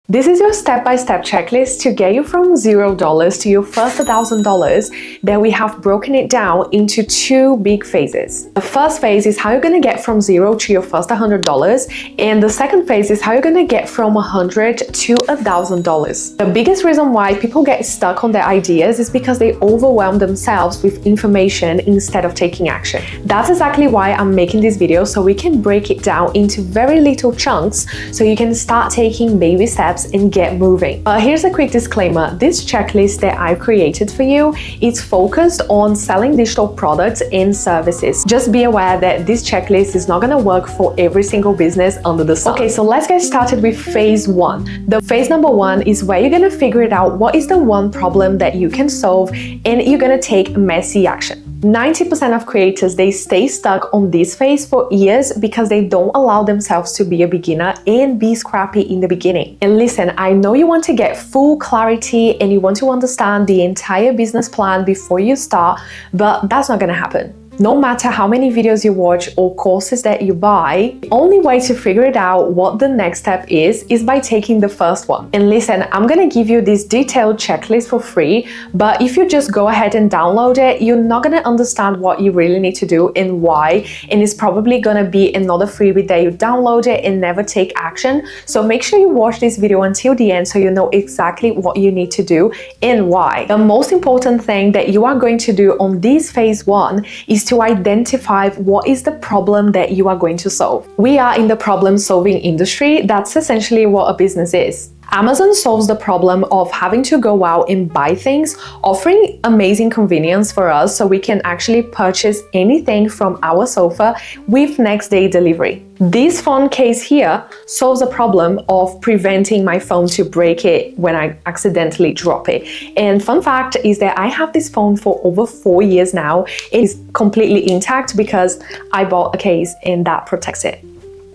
This is your step-by-step checklist to get you from $0 to your first $1,000 that we have broken it down into two big phases. The first phase is how you're going to get from $0 to your first $100, and the second phase is how you're going to get from $100 to $1,000. The biggest reason why people get stuck on their ideas is because they overwhelm themselves with information instead of taking action. That's exactly why I'm making this video, so we can break it down into very little chunks so you can start taking baby steps and get moving. Here's a quick disclaimer. This checklist that I've created for you is focused on selling digital products and services. Just be aware that this checklist is not going to work for every single business under the sun. Okay, so let's get started with phase one. The phase number one is where you're going to figure it out what is the one problem that you can solve, and you're going to take messy action. 90% of creators, they stay stuck on this phase for years because they don't allow themselves to be a beginner and be scrappy in the beginning. And listen, I know you want to get full clarity and you want to understand the entire business plan before you start, but that's not going to happen. No matter how many videos you watch or courses that you buy, the only way to figure it out what the next step is by taking the first one. And listen, I'm gonna give you this detailed checklist for free, but if you just go ahead and download it, you're not gonna understand what you really need to do and why, and it's probably gonna be another freebie that you download it and never take action. So make sure you watch this video until the end so you know exactly what you need to do and why. The most important thing that you are going to do on this phase one is to identify what is the problem that you are going to solve. We are in the problem-solving industry. That's essentially what a business is. Amazon solves the problem of having to go out and buy things, offering amazing convenience for us so we can actually purchase anything from our sofa with next day delivery. This phone case here solves a problem of preventing my phone to break it when I accidentally drop it. And fun fact is that I have this phone for over 4 years now. It is completely intact because I bought a case and that protects it.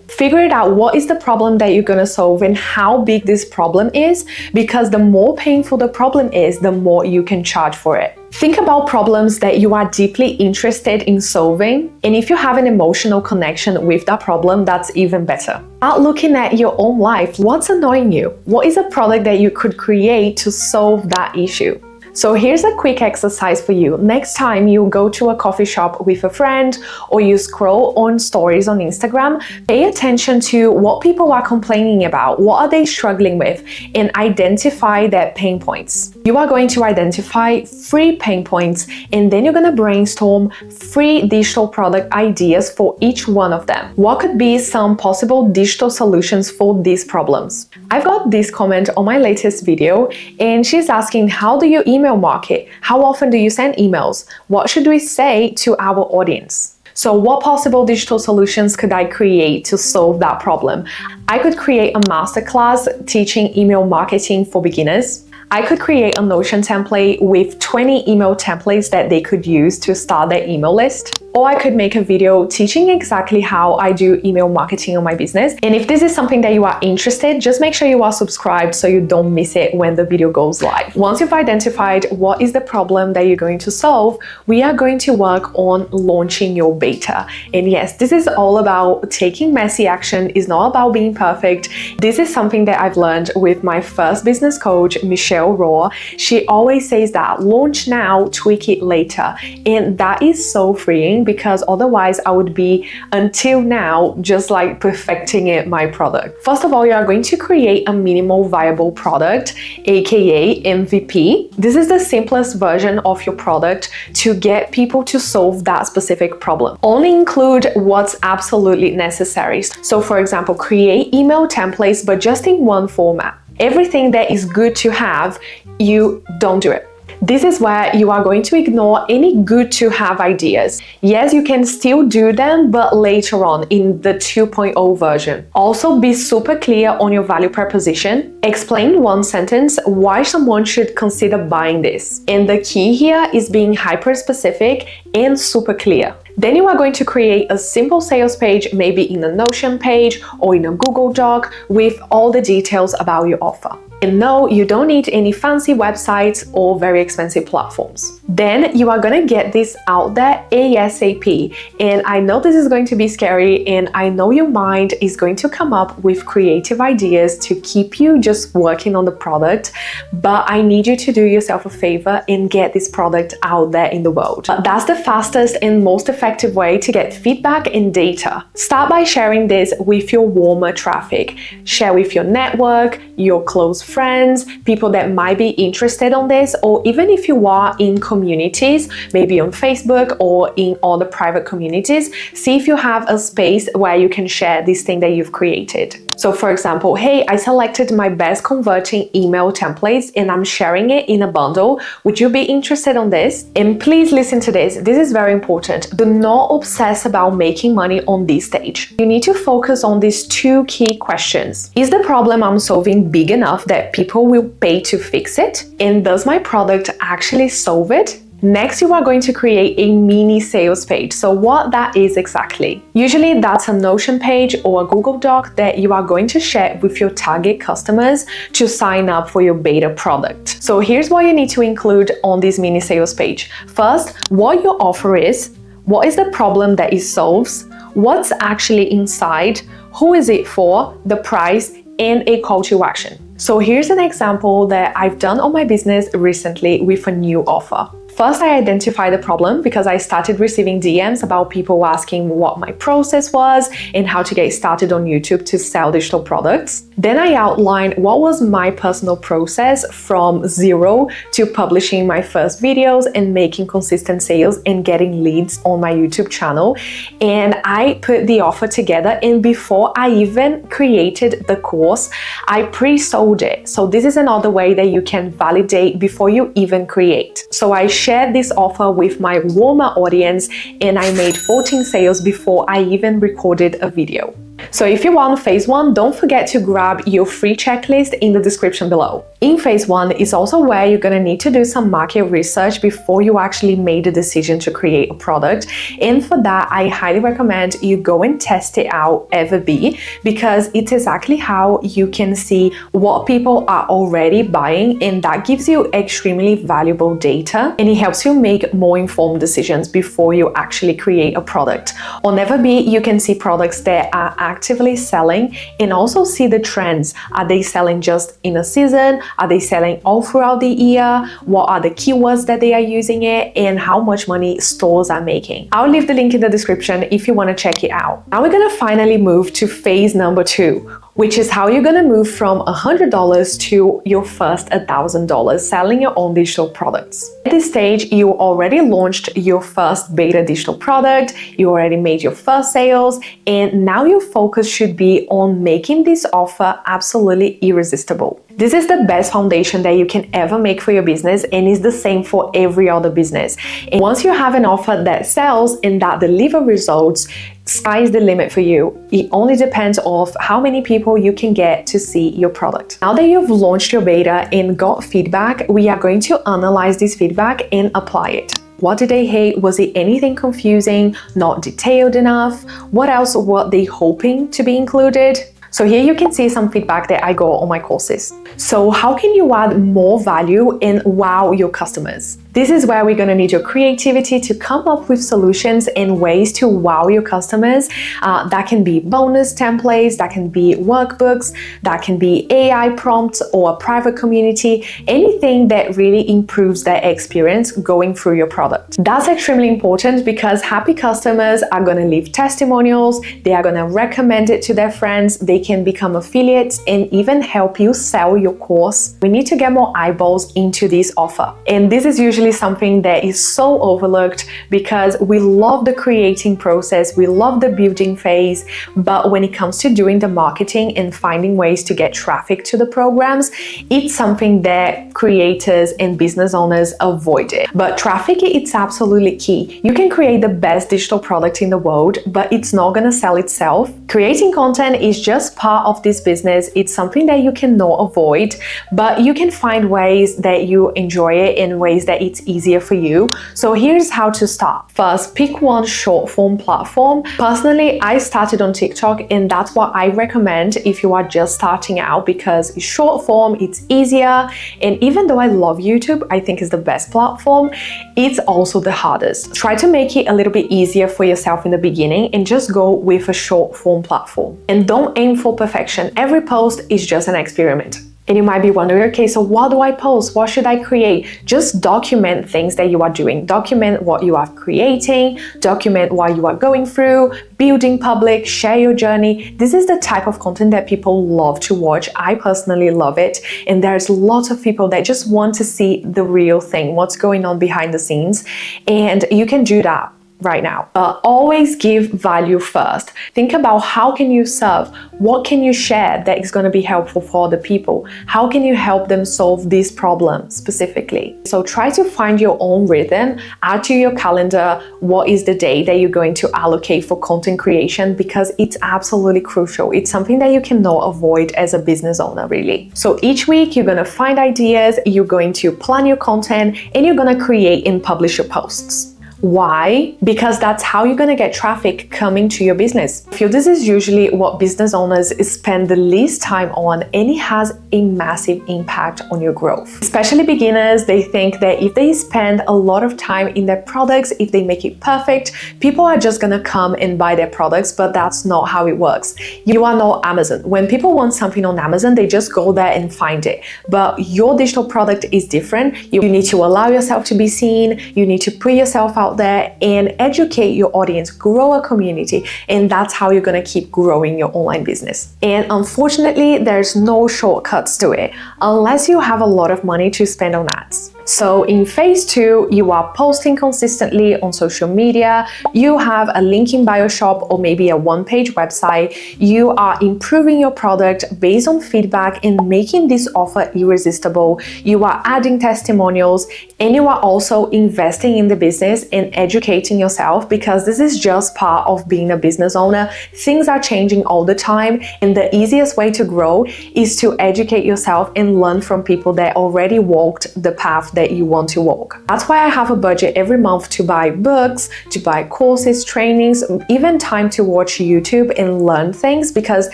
Figure it out what is the problem that you're going to solve and how big this problem is, because the more painful the problem is, the more you can charge for it. Think about problems that you are deeply interested in solving, and if you have an emotional connection with that problem, that's even better. Start looking at your own life. What's annoying you? What is a product that you could create to solve that issue? So here's a quick exercise for you. Next time you go to a coffee shop with a friend or you scroll on stories on Instagram, pay attention to what people are complaining about, what are they struggling with, and identify their pain points. You are going to identify 3 pain points, and then you're going to brainstorm 3 digital product ideas for each one of them. What could be some possible digital solutions for these problems? I've got this comment on my latest video, and she's asking, how do you email market? How often do you send emails? What should we say to our audience? So what possible digital solutions could I create to solve that problem? I could create a masterclass teaching email marketing for beginners. I could create a Notion template with 20 email templates that they could use to start their email list. Or I could make a video teaching exactly how I do email marketing on my business. And if this is something that you are interested, just make sure you are subscribed so you don't miss it when the video goes live. Once you've identified what is the problem that you're going to solve, we are going to work on launching your beta. And yes, this is all about taking messy action. It's not about being perfect. This is something that I've learned with my first business coach, Michelle Rohr. She always says that launch now, tweak it later. And that is so freeing, because otherwise I would be until now just like perfecting my product. First of all, you are going to create a minimal viable product, aka MVP. This is the simplest version of your product to get people to solve that specific problem. Only include what's absolutely necessary. So for example, create email templates, but just in one format. Everything that is good to have, you don't do it. This is where you are going to ignore any good to have ideas. Yes, you can still do them, but later on in the 2.0 version. Also, be super clear on your value proposition. Explain one sentence why someone should consider buying this. And the key here is being hyper specific and super clear. Then you are going to create a simple sales page, maybe in a Notion page or in a Google Doc with all the details about your offer. And no, you don't need any fancy websites or very expensive platforms. Then you are gonna get this out there ASAP. And I know this is going to be scary, and I know your mind is going to come up with creative ideas to keep you just working on the product, but I need you to do yourself a favor and get this product out there in the world. That's the fastest and most effective way to get feedback and data. Start by sharing this with your warmer traffic. Share with your network, your close friends, people that might be interested on this, or even if you are in communities, maybe on Facebook or in other private communities, see if you have a space where you can share this thing that you've created. So for example, hey, I selected my best converting email templates and I'm sharing it in a bundle. Would you be interested on this? And please listen to this. This is very important. Do not obsess about making money on this stage. You need to focus on these two key questions. Is the problem I'm solving big enough that people will pay to fix it? And does my product actually solve it? Next, you are going to create a mini sales page. So what that is exactly? Usually that's a Notion page or a Google Doc that you are going to share with your target customers to sign up for your beta product. So here's what you need to include on this mini sales page. First, what your offer is, what is the problem that it solves, what's actually inside, who is it for, the price, and a call to action. So here's an example that I've done on my business recently with a new offer. First, I identified the problem because I started receiving DMs about people asking what my process was and how to get started on YouTube to sell digital products. Then I outlined what was my personal process from zero to publishing my first videos and making consistent sales and getting leads on my YouTube channel. And I put the offer together, and before I even created the course, I pre-sold it. So this is another way that you can validate before you even create. So I shared this offer with my warmer audience and I made 14 sales before I even recorded a video. So if you want phase 1, don't forget to grab your free checklist in the description below. In phase 1 is also where you're going to need to do some market research before you actually made a decision to create a product. And for that, I highly recommend you go and test it out Everbee, because it's exactly how you can see what people are already buying, and that gives you extremely valuable data and it helps you make more informed decisions before you actually create a product. On Everbee, you can see products that are actively selling and also see the trends. Are they selling just in a season? Are they selling all throughout the year? What are the keywords that they are using it, and how much money stores are making? I'll leave the link in the description if you want to check it out. Now we're going to finally move to phase number 2, which is how you're going to move from $100 to your first $1,000 selling your own digital products. At this stage, you already launched your first beta digital product, you already made your first sales, and now your focus should be on making this offer absolutely irresistible. This is the best foundation that you can ever make for your business, and is the same for every other business. And once you have an offer that sells and that delivers results, sky's the limit for you. It only depends on how many people you can get to see your product. Now that you've launched your beta and got feedback, we are going to analyze this feedback and apply it. What did they hate? Was it anything confusing, not detailed enough? What else were they hoping to be included? So here you can see some feedback that I got on my courses. So how can you add more value and wow your customers? This is where we're going to need your creativity to come up with solutions and ways to wow your customers. That can be bonus templates, that can be workbooks, that can be AI prompts or a private community, anything that really improves their experience going through your product. That's extremely important because happy customers are going to leave testimonials, they are going to recommend it to their friends, they can become affiliates and even help you sell your course. We need to get more eyeballs into this offer. And this is usually something that is so overlooked because we love the creating process, we love the building phase, but when it comes to doing the marketing and finding ways to get traffic to the programs, it's something that creators and business owners avoid it. But traffic, it's absolutely key. You can create the best digital product in the world, but it's not going to sell itself. Creating content is just part of this business. It's something that you cannot avoid, but you can find ways that you enjoy it in ways that it's easier for you. So here's how to start. First, pick one short form platform. Personally, I started on TikTok, and that's what I recommend if you are just starting out, because it's short form, it's easier, and even though I love YouTube, I think it's the best platform, it's also the hardest. Try to make it a little bit easier for yourself in the beginning and just go with a short form platform. And don't aim for perfection. Every post is just an experiment. And you might be wondering, okay, so what do I post? What should I create? Just document things that you are doing. Document what you are creating, document what you are going through, build in public, share your journey. This is the type of content that people love to watch. I personally love it. And there's lots of people that just want to see the real thing, what's going on behind the scenes. And you can do that right now. But always give value first. Think about how can you serve? What can you share that is going to be helpful for other people? How can you help them solve this problem specifically? So try to find your own rhythm. Add to your calendar what is the day that you're going to allocate for content creation, because it's absolutely crucial. It's something that you cannot avoid as a business owner, really. So each week you're going to find ideas, you're going to plan your content, and you're going to create and publish your posts. Why? Because that's how you're going to get traffic coming to your business. I feel this is usually what business owners spend the least time on, and it has a massive impact on your growth. Especially beginners, they think that if they spend a lot of time in their products, if they make it perfect, people are just going to come and buy their products, but that's not how it works. You are not Amazon. When people want something on Amazon, they just go there and find it. But your digital product is different. You need to allow yourself to be seen. You need to put yourself out there and educate your audience, grow a community, and that's how you're going to keep growing your online business. And unfortunately, there's no shortcuts to it unless you have a lot of money to spend on ads. So in phase 2, you are posting consistently on social media, you have a link in bio shop or maybe a one-page website, you are improving your product based on feedback and making this offer irresistible, you are adding testimonials, and you are also investing in the business and educating yourself, because this is just part of being a business owner. Things are changing all the time, and the easiest way to grow is to educate yourself and learn from people that already walked the path that you want to walk. That's why I have a budget every month to buy books, to buy courses, trainings, even time to watch YouTube and learn things, because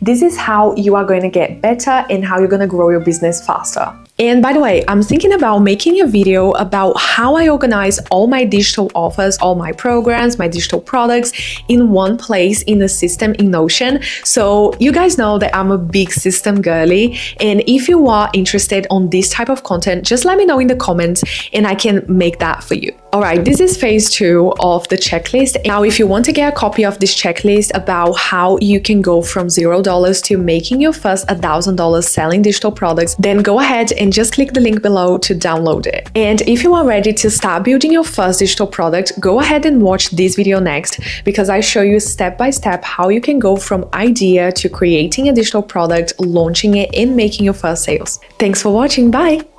this is how you are going to get better and how you're going to grow your business faster. And by the way, I'm thinking about making a video about how I organize all my digital offers, all my programs, my digital products in one place in a system in Notion. So you guys know that I'm a big system girly. And if you are interested on this type of content, just let me know in the comments and I can make that for you. All right, this is phase 2 of the checklist. Now, if you want to get a copy of this checklist about how you can go from $0 to making your first $1,000 selling digital products, then go ahead and just click the link below to download it. And if you are ready to start building your first digital product, go ahead and watch this video next, because I show you step by step how you can go from idea to creating a digital product, launching it, and making your first sales. Thanks for watching. Bye.